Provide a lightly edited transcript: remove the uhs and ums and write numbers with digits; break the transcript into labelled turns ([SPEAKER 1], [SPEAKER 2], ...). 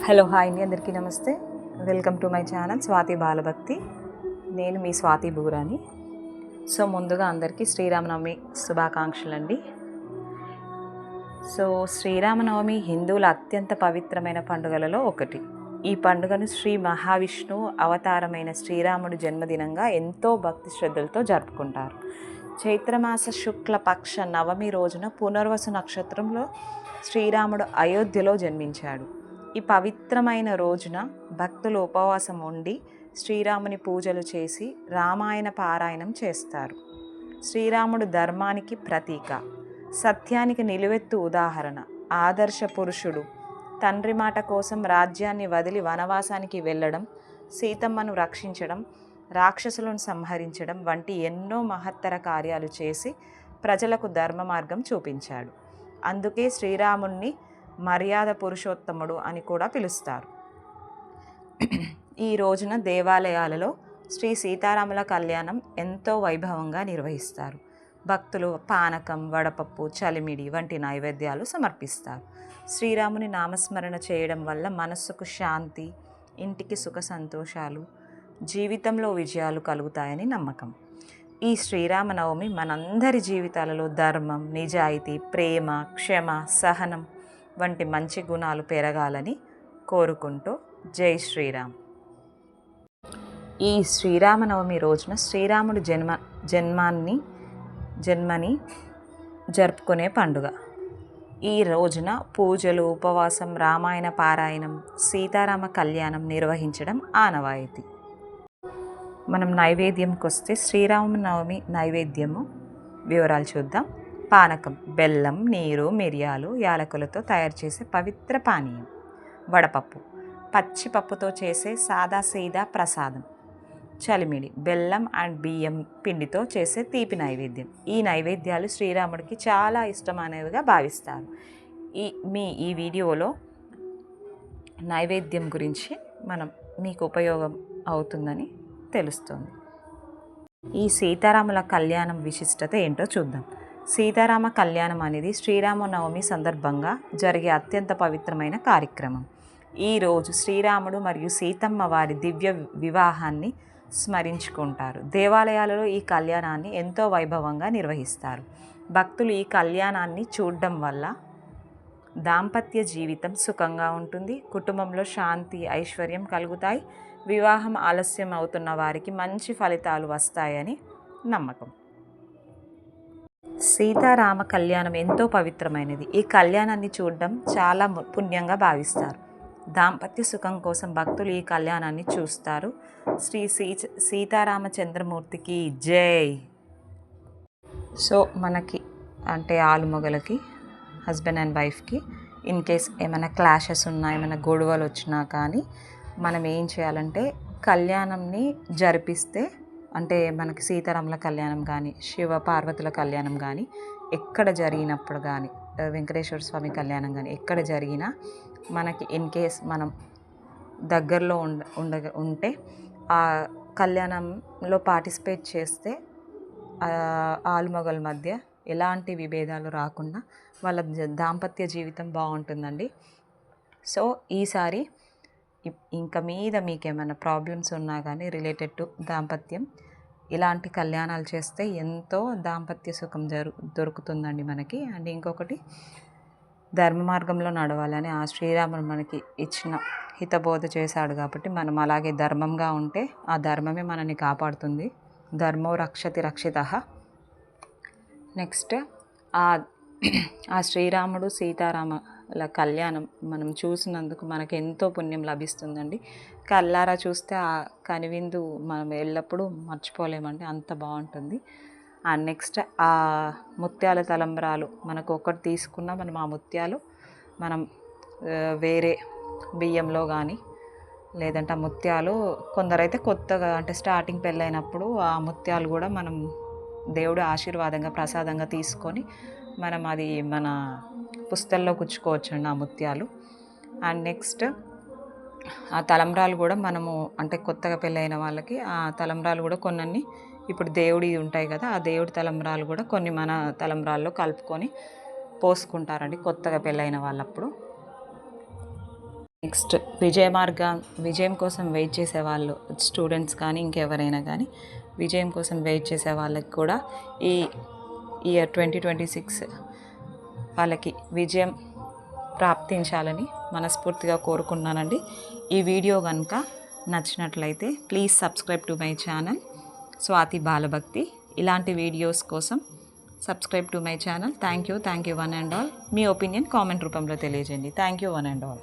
[SPEAKER 1] Hello hi అండి, అందరికీ నమస్తే. Welcome to my channel Swathi Balabhakti. నేను మీ స్వాతి బూరాని. సో ముందుగా అందరికీ శ్రీరామనవమి శుభాకాంక్షలు అండి. సో శ్రీరామనవమి హిందువుల అత్యంత పవిత్రమైన పండుగలలో ఒకటి. ఈ పండుగను శ్రీ మహావిష్ణువు అవతారమైన శ్రీరాముడి జన్మదినంగా ఎంతో భక్తి శ్రద్ధలతో జరుపుకుంటారు. చైత్రమాస శుక్ల పక్ష నవమి రోజున పునర్వసు నక్షత్రంలో శ్రీరాముడు అయోధ్యలో జన్మించాడు. ఈ పవిత్రమైన రోజున భక్తులు ఉపవాసం ఉండి శ్రీరాముని పూజలు చేసి రామాయణ పారాయణం చేస్తారు. శ్రీరాముడు ధర్మానికి ప్రతీక, సత్యానికి నిలువెత్తు ఉదాహరణ, ఆదర్శ పురుషుడు. తండ్రి మాట కోసం రాజ్యాన్ని వదిలి వనవాసానికి వెళ్ళడం, సీతమ్మను రక్షించడం, రాక్షసులను సంహరించడం వంటి ఎన్నో మహత్తర కార్యాలు చేసి ప్రజలకు ధర్మ మార్గం చూపించాడు. అందుకే శ్రీరాముణ్ణి మర్యాద పురుషోత్తముడు అని కూడా పిలుస్తారు. ఈ రోజున దేవాలయాలలో శ్రీ సీతారాముల కళ్యాణం ఎంతో వైభవంగా నిర్వహిస్తారు. భక్తులు పానకం, వడపప్పు, చలిమిడి వంటి నైవేద్యాలు సమర్పిస్తారు. శ్రీరాముని నామస్మరణ చేయడం వల్ల మనస్సుకు శాంతి, ఇంటికి సుఖ సంతోషాలు, జీవితంలో విజయాలు కలుగుతాయని నమ్మకం. ఈ శ్రీరామనవమి మనందరి జీవితాలలో ధర్మం, నిజాయితీ, ప్రేమ, క్షమ, సహనం వంటి మంచి గుణాలు పెరగాలని కోరుకుంటూ జై శ్రీరామ్. ఈ శ్రీరామనవమి రోజున శ్రీరాముడి జన్మని జరుపుకునే పండుగ. ఈ రోజున పూజలు, ఉపవాసం, రామాయణ పారాయణం, సీతారామ కళ్యాణం నిర్వహించడం ఆనవాయితీ. మనం నైవేద్యంకి వస్తే శ్రీరామనవమి నైవేద్యము వివరాలు చూద్దాం. పానకం బెల్లం, నీరు, మిరియాలు, యాలకులతో తయారు చేసే పవిత్ర పానీయం. వడపప్పు పచ్చి పప్పుతో చేసే సాదా సీదా ప్రసాదం. చలిమిడి బెల్లం అండ్ బియ్యం పిండితో చేసే తీపి నైవేద్యం. ఈ నైవేద్యాలు శ్రీరాముడికి చాలా ఇష్టమైనవిగా భావిస్తారు. ఈ వీడియోలో నైవేద్యం గురించి మీకు ఉపయోగం అవుతుందని తెలుస్తుంది. ఈ సీతారాముల కళ్యాణం విశిష్టత ఏంటో చూద్దాం. సీతారామ కళ్యాణం అనేది శ్రీరామనవమి సందర్భంగా జరిగే అత్యంత పవిత్రమైన కార్యక్రమం. ఈరోజు శ్రీరాముడు మరియు సీతమ్మ వారి దివ్య వివాహాన్ని స్మరించుకుంటారు. దేవాలయాలలో ఈ కళ్యాణాన్ని ఎంతో వైభవంగా నిర్వహిస్తారు. భక్తులు ఈ కళ్యాణాన్ని చూడడం వల్ల దాంపత్య జీవితం సుఖంగా ఉంటుంది, కుటుంబంలో శాంతి, ఐశ్వర్యం కలుగుతాయి, వివాహం ఆలస్యం అవుతున్న వారికి మంచి ఫలితాలు వస్తాయని నమ్మకం. సీతారామ కళ్యాణం ఎంతో పవిత్రమైనది. ఈ కళ్యాణాన్ని చూడడం చాలా పుణ్యంగా భావిస్తారు. దాంపత్య సుఖం కోసం భక్తులు ఈ కళ్యాణాన్ని చూస్తారు. శ్రీ సీతారామచంద్రమూర్తికి జై. సో మనకి అంటే ఆలుమొగలకి, హస్బెండ్ అండ్ వైఫ్కి ఇన్ కేస్ ఏమైనా క్లాషెస్ ఉన్నా, ఏమైనా గొడవలు వచ్చినా కానీ మనం ఏం చేయాలంటే కళ్యాణంని జరిపిస్తే, అంటే మనకి సీతారాముల కళ్యాణం కానీ, శివ పార్వతుల కళ్యాణం కానీ ఎక్కడ జరిగినప్పుడు కానీ, వెంకటేశ్వర స్వామి కళ్యాణం కానీ ఎక్కడ జరిగినా మనకి ఇన్ కేస్ మనం దగ్గరలో ఉంటే ఆ కళ్యాణంలో పార్టిసిపేట్ చేస్తే ఆలుమొగల మధ్య ఎలాంటి విభేదాలు రాకుండా వాళ్ళ దాంపత్య జీవితం బాగుంటుందండి. సో ఈసారి ఇంకా మీద మీకు ఏమైనా ప్రాబ్లమ్స్ ఉన్నా కానీ రిలేటెడ్ టు దాంపత్యం, ఇలాంటి కళ్యాణాలు చేస్తే ఎంతో దాంపత్య సుఖం దొరుకుతుందండి మనకి. అండ్ ఇంకొకటి, ధర్మ మార్గంలో నడవాలని ఆ శ్రీరాముడు మనకి ఇచ్చిన హితబోధ చేశాడు కాబట్టి మనం అలాగే ధర్మంగా ఉంటే ఆ ధర్మమే మనల్ని కాపాడుతుంది. ధర్మో రక్షతి రక్షితః. నెక్స్ట్ ఆ శ్రీరాముడు సీతారాముల కళ్యాణం మనం చూసినందుకు మనకు ఎంతో పుణ్యం లభిస్తుందండి. కళ్ళారా చూస్తే ఆ కనివిందు మనం ఎల్లప్పుడూ మర్చిపోలేమండి, అంత బాగుంటుంది. అండ్ నెక్స్ట్ ఆ ముత్యాల తలంబ్రాలు మనకు ఒకటి తీసుకున్నా మనం ఆ ముత్యాలు మనం వేరే బియ్యంలో కానీ, లేదంటే ఆ ముత్యాలు కొందరైతే కొత్తగా అంటే స్టార్టింగ్ పెళ్ళైనప్పుడు ఆ ముత్యాలు కూడా మనం దేవుడు ఆశీర్వాదంగా ప్రసాదంగా తీసుకొని మనం అది మన పుస్తల్లో కుచ్చుకోవచ్చండి ఆ ముత్యాలు. అండ్ నెక్స్ట్ ఆ తలంబ్రాలు కూడా మనము అంటే కొత్తగా పెళ్ళైన వాళ్ళకి ఆ తలంబ్రాలు కూడా కొన్ని ఇప్పుడు దేవుడి ఉంటాయి కదా, ఆ దేవుడి తలంబ్రాలు కూడా కొన్ని మన తలంబ్రాల్లో కలుపుకొని పోసుకుంటారండి కొత్తగా పెళ్ళైన వాళ్ళప్పుడు. నెక్స్ట్ విజయం కోసం వెయిట్ చేసే వాళ్ళు స్టూడెంట్స్ కానీ ఇంకెవరైనా కానీ విజయం కోసం వెయిట్ చేసే వాళ్ళకి కూడా ఈ ఇయర్ 2026 వాళ్ళకి విజయం ప్రాప్తించాలని మనస్ఫూర్తిగా కోరుకున్నానండి. ఈ వీడియో కనుక నచ్చినట్లయితే please subscribe to my channel Swathi Balabhakti. ఇలాంటి వీడియోస్ కోసం subscribe to my channel. Thank you one and all. Me opinion comment రూపంలో తెలియజేయండి. Thank you one and all.